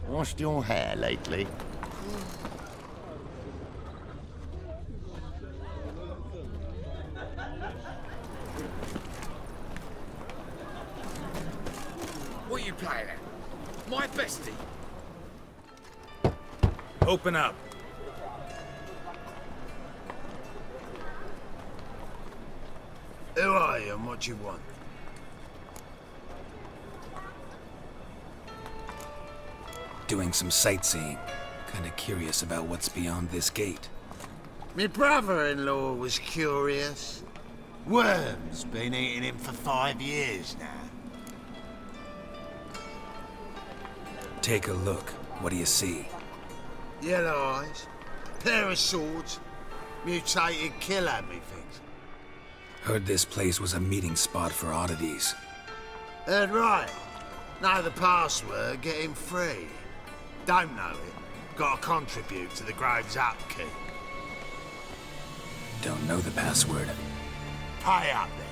Washed your hair lately? What are you playing at? My bestie? Open up. Who are you and what do you want? Doing some sightseeing. Kinda curious about what's beyond this gate. My brother-in-law was curious. Worms been eating him for 5 years now. Take a look. What do you see? Yellow eyes, pair of swords, mutated killer, methinks. Heard this place was a meeting spot for oddities. Heard right. Know the password, get him free. Don't know it, gotta contribute to the Grove's upkeep. Don't know the password. Pay up then.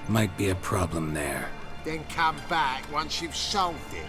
Might be a problem there. Then come back once you've solved it.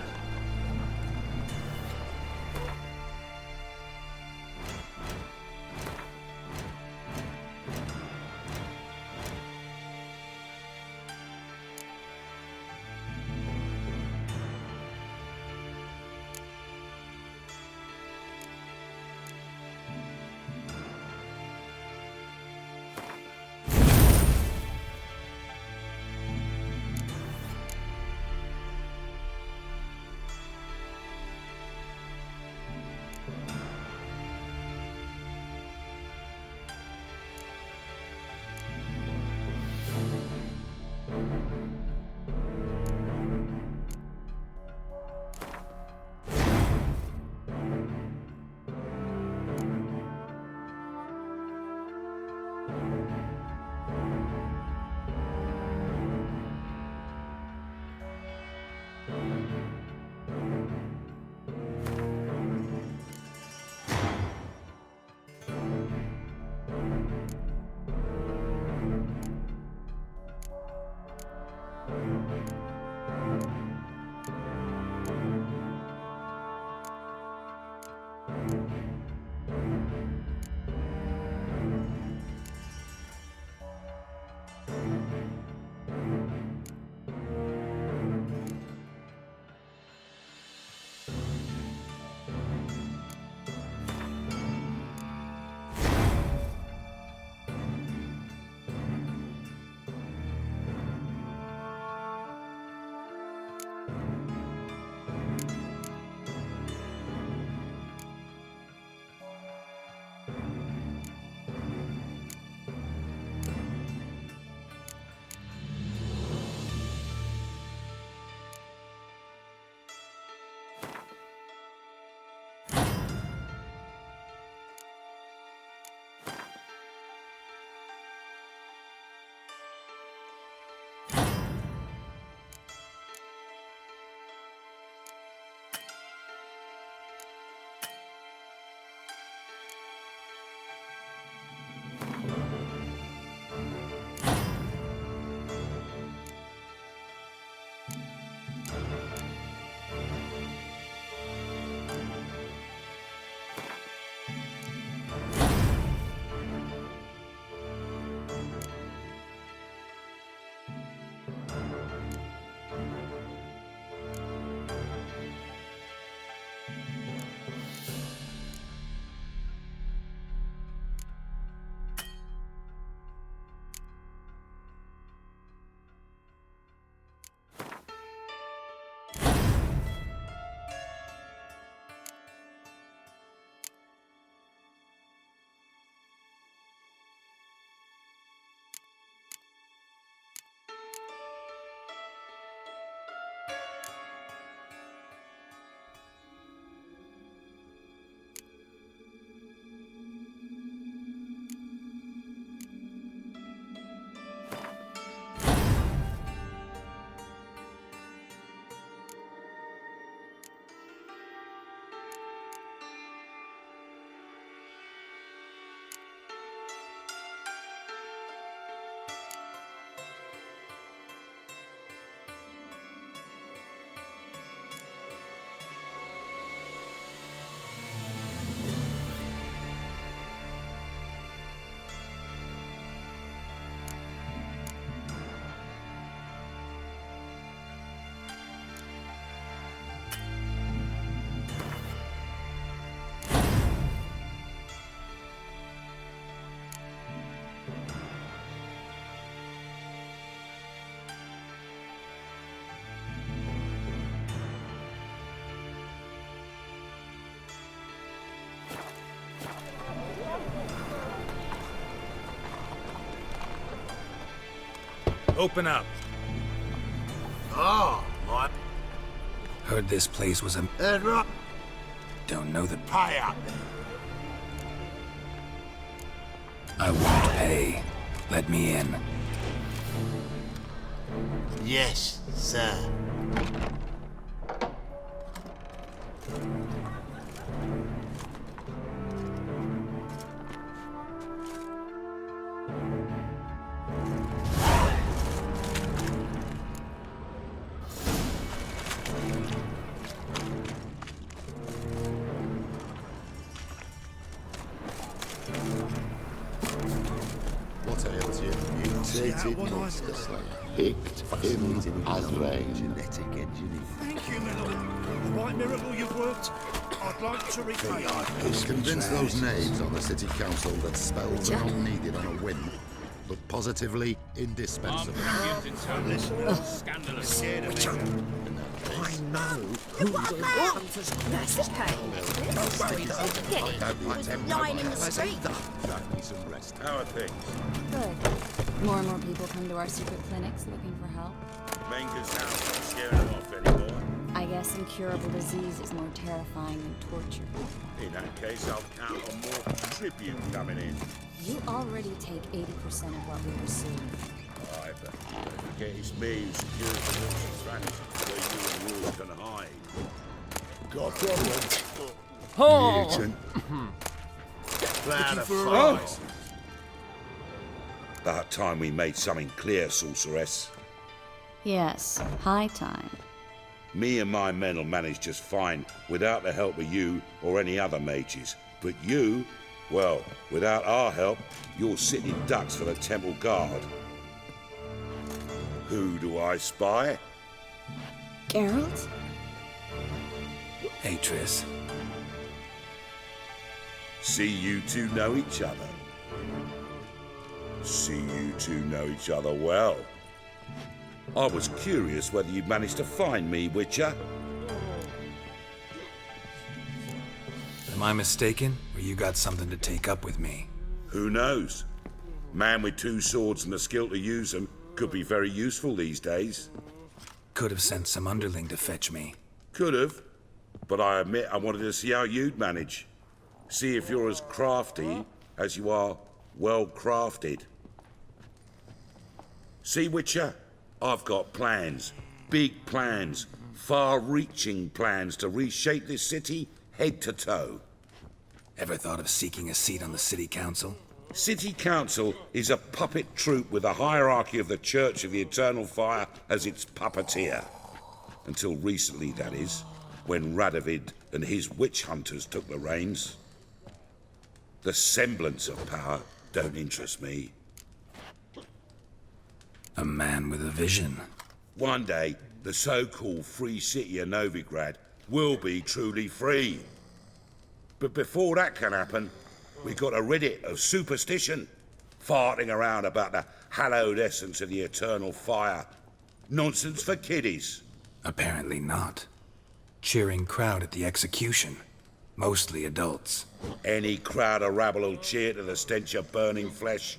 Open up. Oh, my... Heard this place was a... Right. Don't know the... Pay up. I won't pay. Let me in. Yes, sir. What ails you? Mutated monster slayer. Picked him as range. Genetic engineering. Thank you, my lord. Quite miracle you've worked. I'd like to repay you. Convince those knaves on the city council that spells are not needed on a whim, but positively indispensable. Scandalous. Scared of me. I know who That's the pain. Don't worry though. He was lying in the street. How are things? Good. More and more people come to our secret clinics looking for help. Menger's house not scaring them off anymore. I guess incurable disease is more terrifying than torture. In that case, I'll count on more tribute coming in. You already take 80% of what we receive. Aye, but don't forget it's me who secures the nooks and crannies where you and Rule can hide. Got a problem. Oh! Mutant. Cloud of Oh. flies. About time we made something clear, sorceress. Yes, high time. Me and my men will manage just fine without the help of you or any other mages. But you, well, without our help, you're sitting ducks for the temple guard. Who do I spy? Geralt? Hey, Triss. See you two know each other. See you two know each other well. I was curious whether you'd managed to find me, Witcher. Am I mistaken, or you got something to take up with me? Who knows? Man with two swords and the skill to use them could be very useful these days. Could have sent some underling to fetch me. Could have, but I admit I wanted to see how you'd manage. See if you're as crafty as you are well crafted. See, Witcher, I've got plans. Big plans. Far-reaching plans to reshape this city head to toe. Ever thought of seeking a seat on the city council? City Council is a puppet troupe with a hierarchy of the Church of the Eternal Fire as its puppeteer. Until recently, that is, when Radovid and his witch hunters took the reins. The semblance of power don't interest me. A man with a vision. One day, the so-called free city of Novigrad will be truly free. But before that can happen, we got to rid it of superstition, farting around about the hallowed essence of the eternal fire. Nonsense for kiddies. Apparently not. Cheering crowd at the execution. Mostly adults. Any crowd of rabble will cheer to the stench of burning flesh.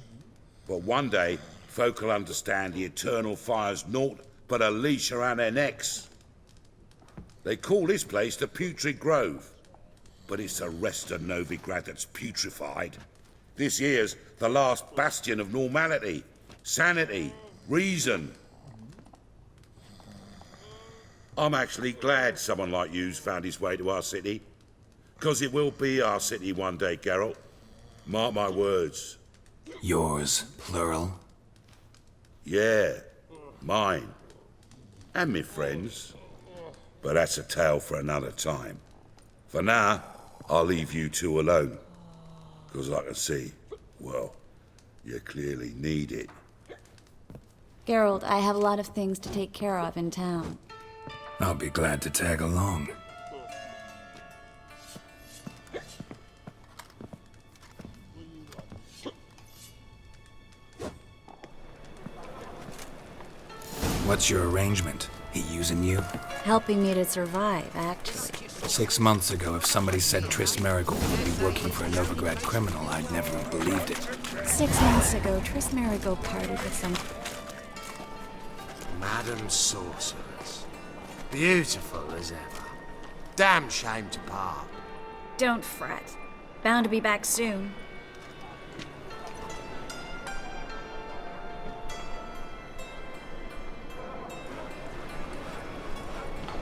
But one day, folk will understand the eternal fire's naught but a leash around their necks. They call this place the Putrid Grove. But it's the rest of Novigrad that's putrefied. This here's the last bastion of normality, sanity, reason. I'm actually glad someone like you's found his way to our city. 'Cause it will be our city one day, Geralt. Mark my words. Yours, plural. Yeah, mine. And me friends. But that's a tale for another time. For now, I'll leave you two alone. 'Cause I can see, well, you clearly need it. Geralt, I have a lot of things to take care of in town. I'll be glad to tag along. What's your arrangement? He using you? Helping me to survive, actually. 6 months ago, if somebody said Triss Marigold would be working for a Novigrad criminal, I'd never have believed it. 6 months ago, Triss Marigold parted with some Madam Sorceress. Beautiful as ever. Damn shame to part. Don't fret. Bound to be back soon.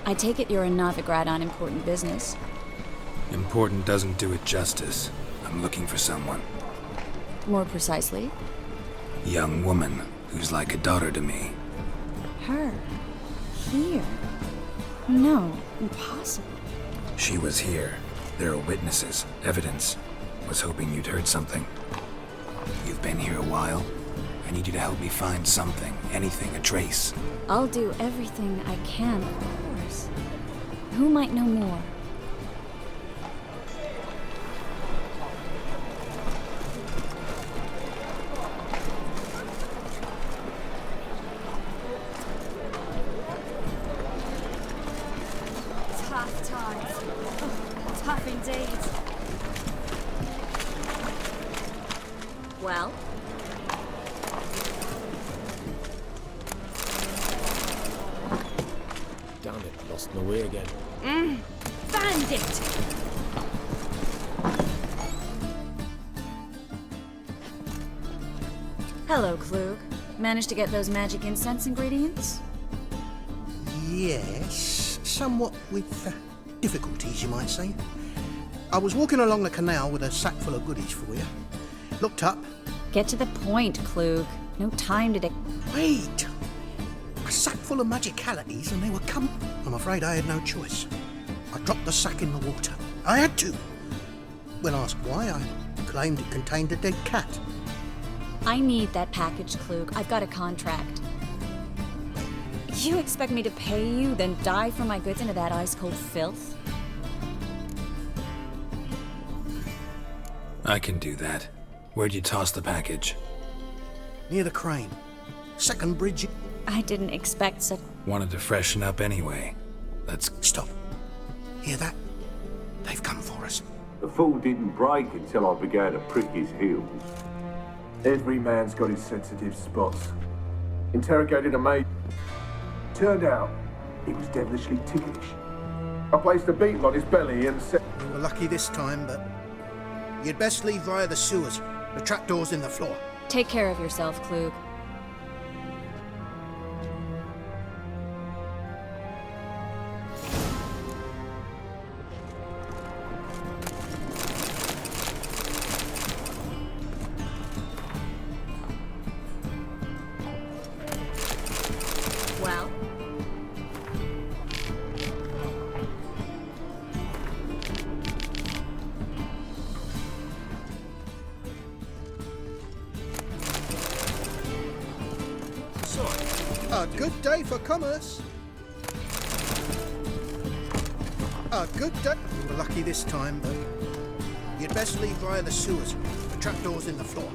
I take it you're in Novigrad on important business. Important doesn't do it justice. I'm looking for someone. More precisely, Young woman who's like a daughter to me. her. Here. No, impossible. She was here. There are witnesses, evidence. Was hoping you'd heard something. You've been here a while. I need you to help me find something, anything, a trace. I'll do everything I can, of course. Who might know more? Tough times. Oh, tough indeed. Well? Damn it, lost my way again. Bandit! Hello, Klug. Managed to get those magic incense ingredients? Yes, somewhat with difficulties, you might say. I was walking along the canal with a sack full of goodies for you. Looked up. Get to the point, Klug. No time to Wait! A sack full of magicalities and they were coming. I'm afraid I had no choice. I dropped the sack in the water. I had to. When asked why, I claimed it contained a dead cat. I need that package, Klug. I've got a contract. You expect me to pay you, then dive for my goods into that ice-cold filth? I can do that. Where'd you toss the package? Near the crane. Second bridge. I didn't expect such... Wanted to freshen up anyway. Let's... Stop. Hear that? They've come for us. The fall didn't break until I began to prick his heels. Every man's got his sensitive spots. Interrogated a mate. Turned out, he was devilishly ticklish. I placed a beetle on his belly and said... We were lucky this time, but... You'd best leave via the sewers. The trapdoor's in the floor. Take care of yourself, Klug. Well? A good day for commerce. A good day. We were lucky this time, but you'd best leave via the sewers. The trapdoor's in the floor.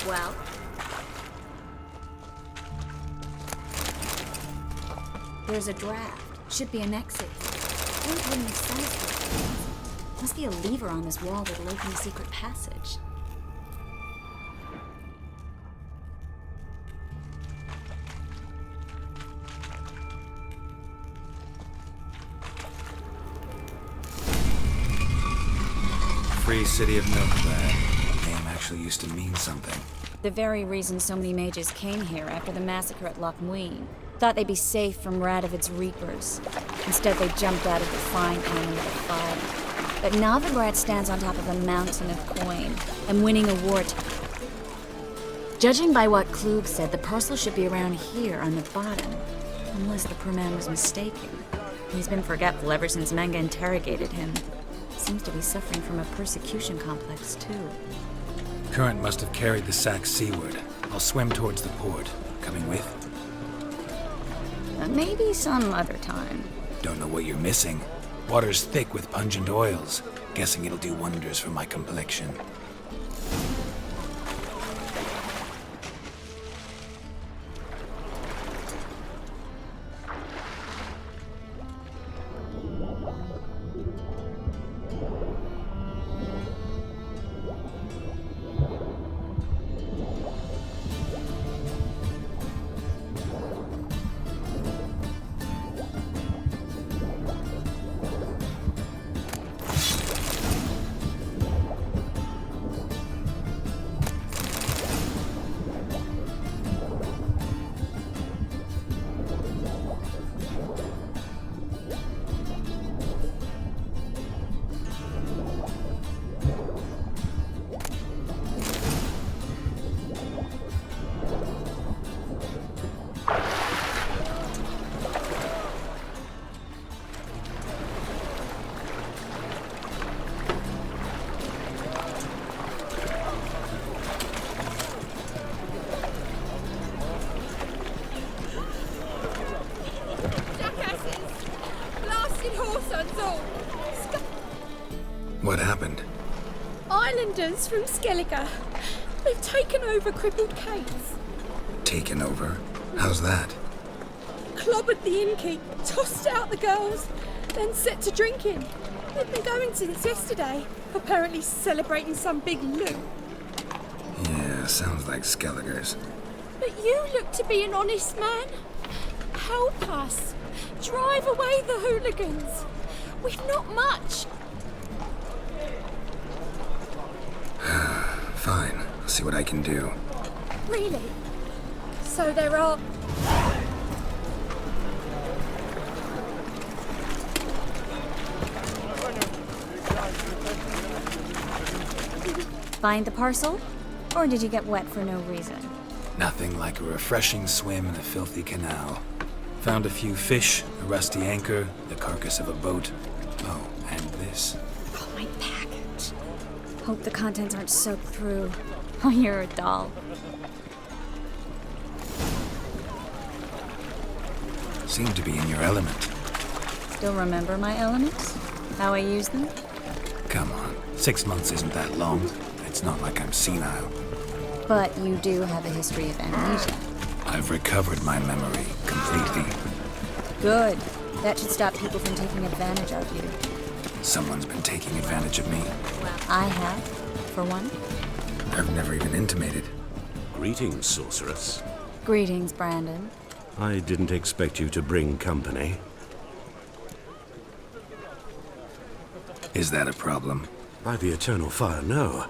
Well? There's a draft. Should be an exit. Klug wouldn't have sent us Must be a lever on this wall that'll open the secret passage. Free City of Milkbag. Name actually used to mean something. The very reason so many mages came here after the massacre at Loch Muin. Thought they'd be safe from Radovid's reapers. Instead, they jumped out of the frying pan into the fire. But Novigrad stands on top of a mountain of coin, and winning a war. Judging by what Klug said, the parcel should be around here on the bottom. Unless the poor man was mistaken. He's been forgetful ever since Menga interrogated him. Seems to be suffering from a persecution complex, too. Current must have carried the sack seaward. I'll swim towards the port. Coming with? Maybe some other time. Don't know what you're missing. Water's thick with pungent oils. Guessing it'll do wonders for my complexion. What happened? Islanders from Skellige. They've taken over crippled Kate's. Taken over? How's that? Clobbered the innkeep, tossed out the girls, then set to drinking. They've been going since yesterday, apparently celebrating some big loot. Yeah, sounds like Skellige's. But you look to be an honest man. Help us. Drive away the hooligans. We've not much. Fine. I'll see what I can do. Really? So there are... Find the parcel? Or did you get wet for no reason? Nothing like a refreshing swim in a filthy canal. Found a few fish, a rusty anchor, the carcass of a boat. Oh, and this. Oh, my package. Hope the contents aren't soaked through. Oh, you're a doll. Seem to be in your element. Still remember my elements? How I use them? Come on. 6 months isn't that long. It's not like I'm senile. But you do have a history of amnesia. I've recovered my memory completely. Good. That should stop people from taking advantage of you. Someone's been taking advantage of me. I have, for one. I've never even intimated. Greetings, sorceress. Greetings, Brandon. I didn't expect you to bring company. Is that a problem? By the eternal fire, no.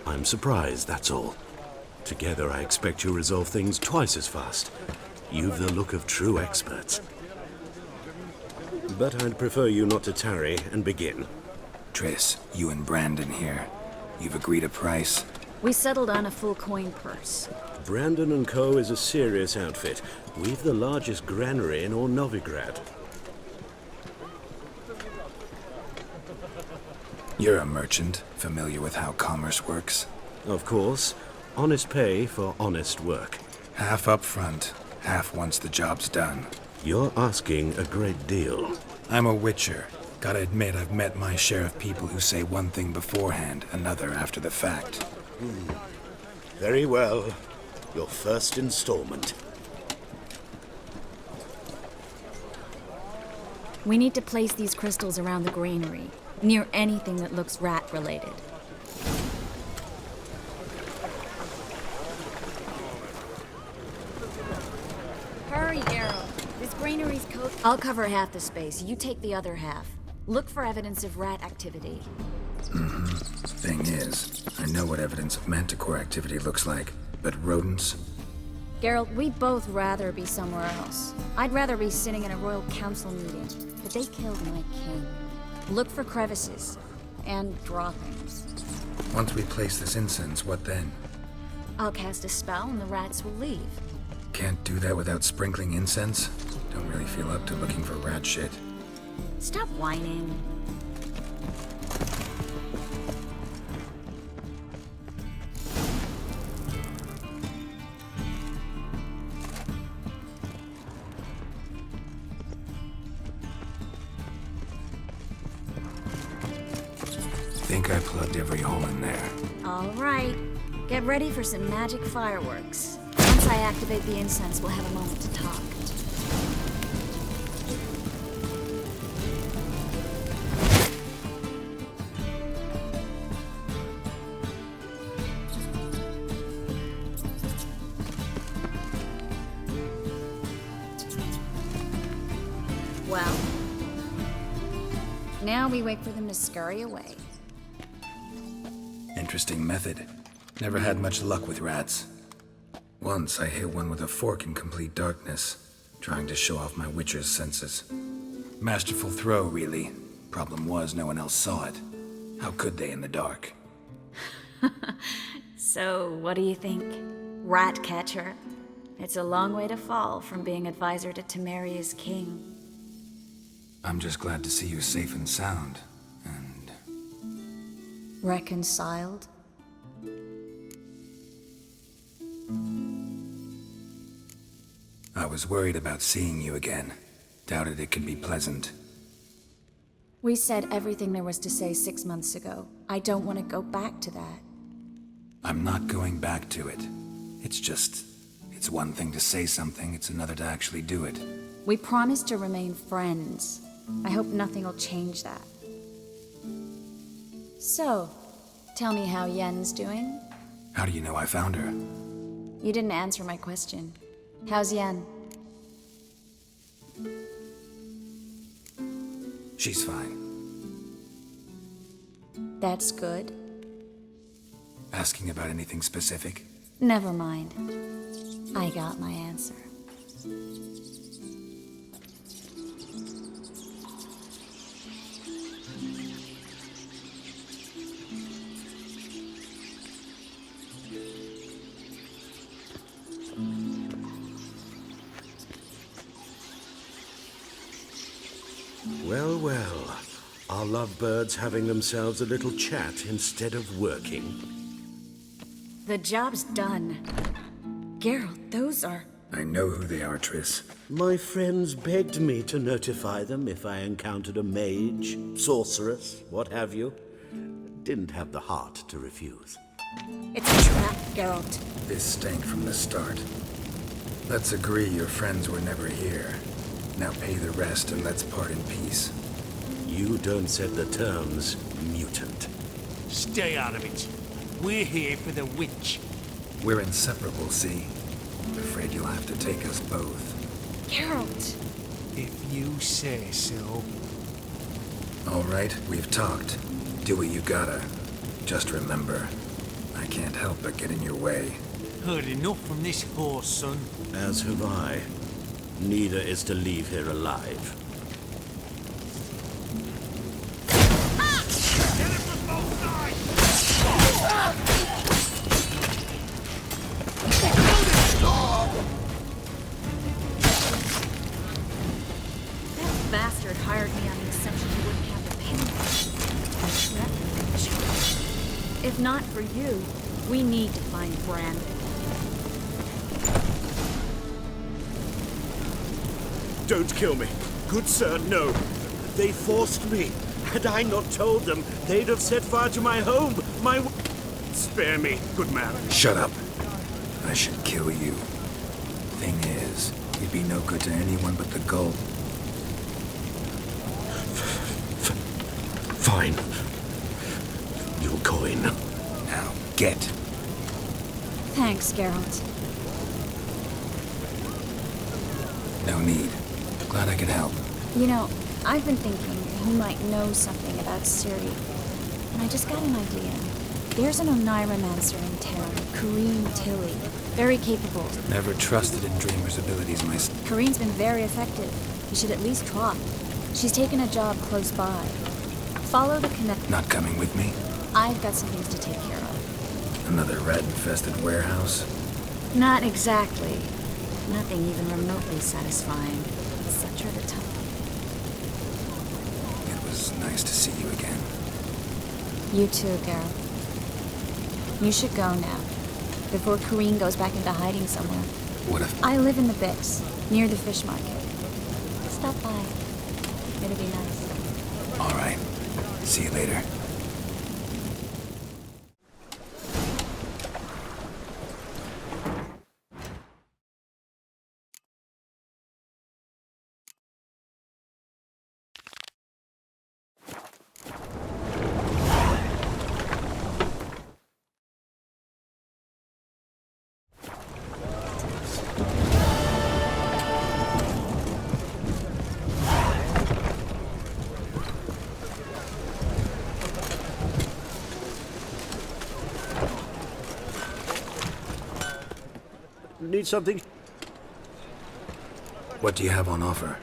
I'm surprised, that's all. Together, I expect you'll resolve things twice as fast. You've the look of true experts. But I'd prefer you not to tarry and begin. Triss, you and Brandon here. You've agreed a price? We settled on a full coin purse. Brandon & Co. is a serious outfit. We've the largest granary in all Novigrad. You're a merchant, familiar with how commerce works? Of course. Honest pay for honest work. Half up front, half once the job's done. You're asking a great deal. I'm a witcher. Gotta admit, I've met my share of people who say one thing beforehand, another after the fact. Very well. Your first installment. We need to place these crystals around the granary. near anything that looks rat-related. Hurry, Geralt. This granary's coat. I'll cover half the space. You take the other half. Look for evidence of rat activity. Thing is, I know what evidence of manticore activity looks like, but rodents? Geralt, we'd both rather be somewhere else. I'd rather be sitting in a royal council meeting, but they killed my king. Look for crevices and droppings. Once we place this incense, what then? I'll cast a spell and the rats will leave. Can't do that without sprinkling incense? Don't really feel up to looking for rat shit. Stop whining. Think I plugged every hole in there. All right. Get ready for some magic fireworks. Once I activate the incense, we'll have a moment to talk. Well, now we wait for them to scurry away. Interesting method. Never had much luck with rats. Once I hit one with a fork in complete darkness, trying to show off my witcher's senses. Masterful throw, really. Problem was, no one else saw it. How could they in the dark? So, what do you think? Rat catcher? It's a long way to fall from being advisor to Temeria's king. I'm just glad to see you safe and sound, and... Reconciled? I was worried about seeing you again. Doubted it could be pleasant. We said everything there was to say 6 months ago. I don't want to go back to that. I'm not going back to it. It's one thing to say something, it's another to actually do it. We promised to remain friends. I hope nothing will change that. So, tell me how Yen's doing? How do you know I found her? You didn't answer my question. How's Yen? She's fine. That's good. Asking about anything specific? Never mind. I got my answer. Well, well. Are lovebirds having themselves a little chat instead of working? The job's done. Geralt, those are... I know who they are, Triss. My friends begged me to notify them if I encountered a mage, sorceress, what have you. Didn't have the heart to refuse. It's a trap, Geralt. This stank from the start. Let's agree your friends were never here. Now pay the rest and let's part in peace. You don't set the terms, mutant. Stay out of it. We're here for the witch. We're inseparable, see? Afraid you'll have to take us both. Geralt! If you say so. All right, we've talked. Do what you gotta. Just remember, I can't help but get in your way. Heard enough from this horse, son. As have I. Neither is to leave here alive. That bastard hired me on the assumption he wouldn't have to pay me. If not for you, we need to find Brandon. Don't kill me. Good sir, no. They forced me. Had I not told them, they'd have set fire to my home, my... Spare me, good man. Shut up. I should kill you. Thing is, you'd be no good to anyone but the gull. Fine. Get. Thanks, Geralt. No need. Glad I could help. You know, I've been thinking he might know something about Ciri. And I just got an idea. There's an Oneiromancer in town, Kareen Tilly. Very capable. Never trusted in Dreamer's abilities myself. Kareen's been very effective. You should at least try. She's taken a job close by. Follow the connect. Not coming with me? I've got some things to take care of. Another rat-infested warehouse? Not exactly. Nothing even remotely satisfying. Such are the tough. It was nice to see you again. You too, Geralt. You should go now, before Kareen goes back into hiding somewhere. What if... I live in the Bix, near the fish market. Stop by. It'll be nice. All right. See you later. Need something? What do you have on offer?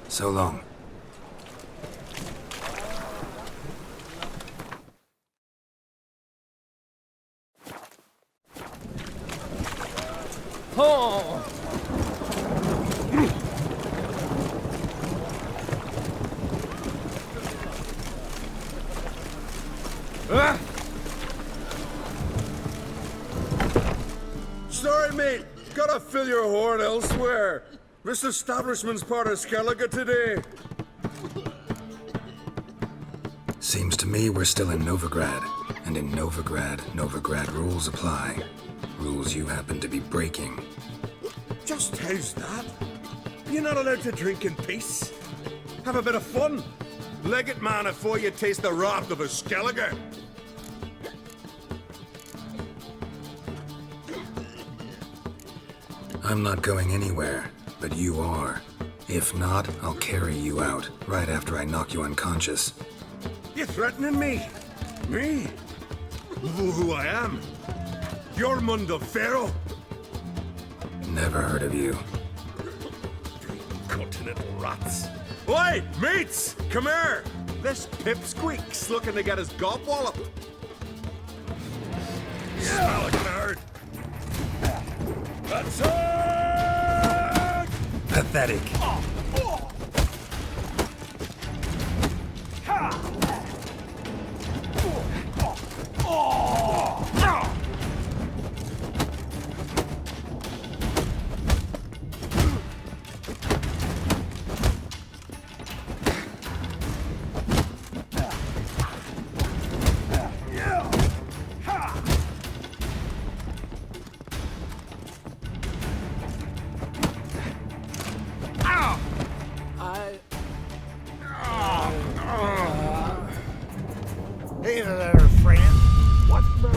So long. Oh! Sorry, mate. Gotta fill your horn elsewhere. This establishment's part of Skellige today. Seems to me we're still in Novigrad. And in Novigrad rules apply. Rules you happen to be breaking. Just how's that? You're not allowed to drink in peace. Have a bit of fun. Leg it, man, before you taste the wrath of a Skellige. I'm not going anywhere, but you are. If not, I'll carry you out, right after I knock you unconscious. You threatening me? Me? Who I am? Jormund of Pharaoh? Never heard of you. Continental rats. Oi, mates! Come here! This pipsqueak's looking to get his gob walloped. Smell a card. That's it! Pathetic. Hey there, friend. What the...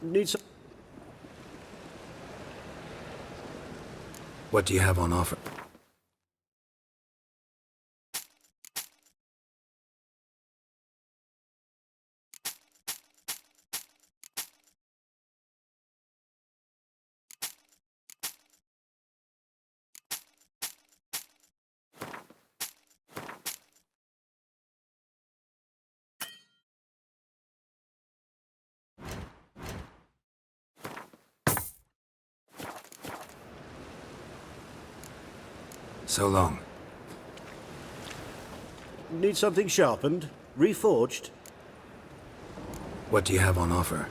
Need some... What do you have on offer? So long. Need something sharpened? Reforged? What do you have on offer?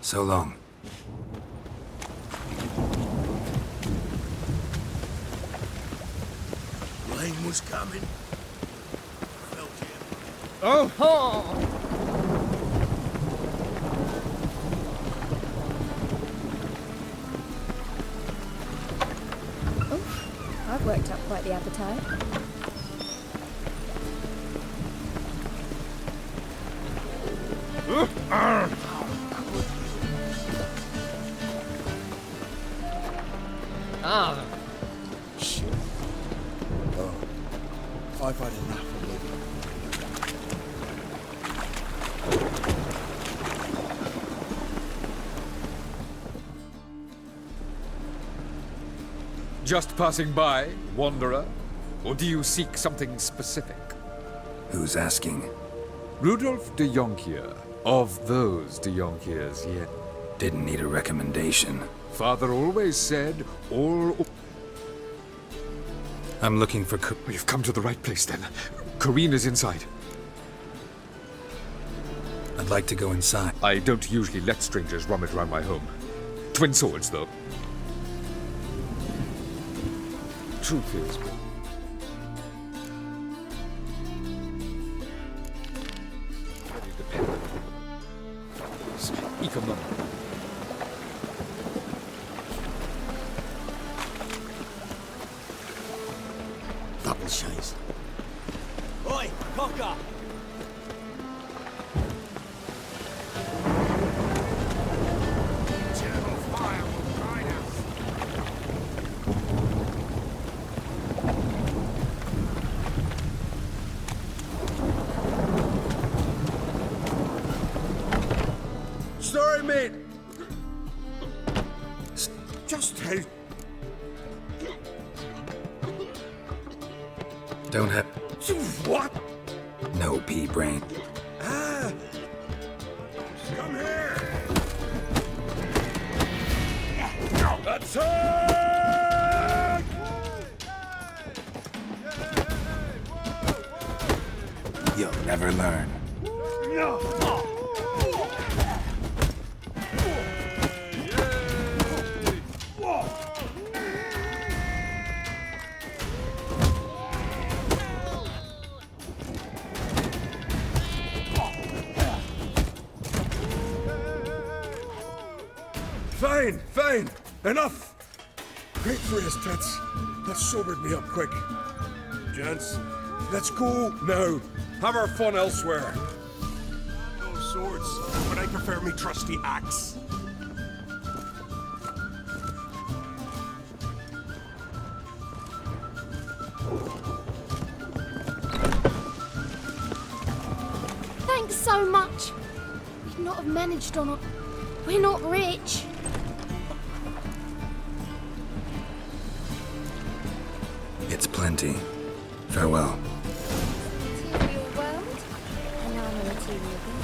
So long. Rain was coming. Felt it. Oh ho! I've worked up quite the appetite. Ah, Shit. Oh, I've had enough of living. Just passing by, wanderer? Or do you seek something specific? Who's asking? Rudolf de Jonkier. Of those de Jonkiers, yet. Didn't need a recommendation. Father always said, all... I'm looking for You've come to the right place, then. Corrine is inside. I'd like to go inside. I don't usually let strangers rummage around my home. Twin swords, though. Truth is... very dependent. Speak a moment. Double chase. Oi, cocker! Eternal fire will guide us. Sorry, mate. Just how... Don't have... What? No pea brain. Ah! Come here! Attack! You'll never learn. Fine, fine. Enough. Great for his tits. That sobered me up quick. Gents, let's go now. Have our fun elsewhere. No swords, but I prefer me trusty axe. Thanks so much. We'd not have managed on a... We're not rich. It's plenty. Farewell. Material world, and I'm a material being.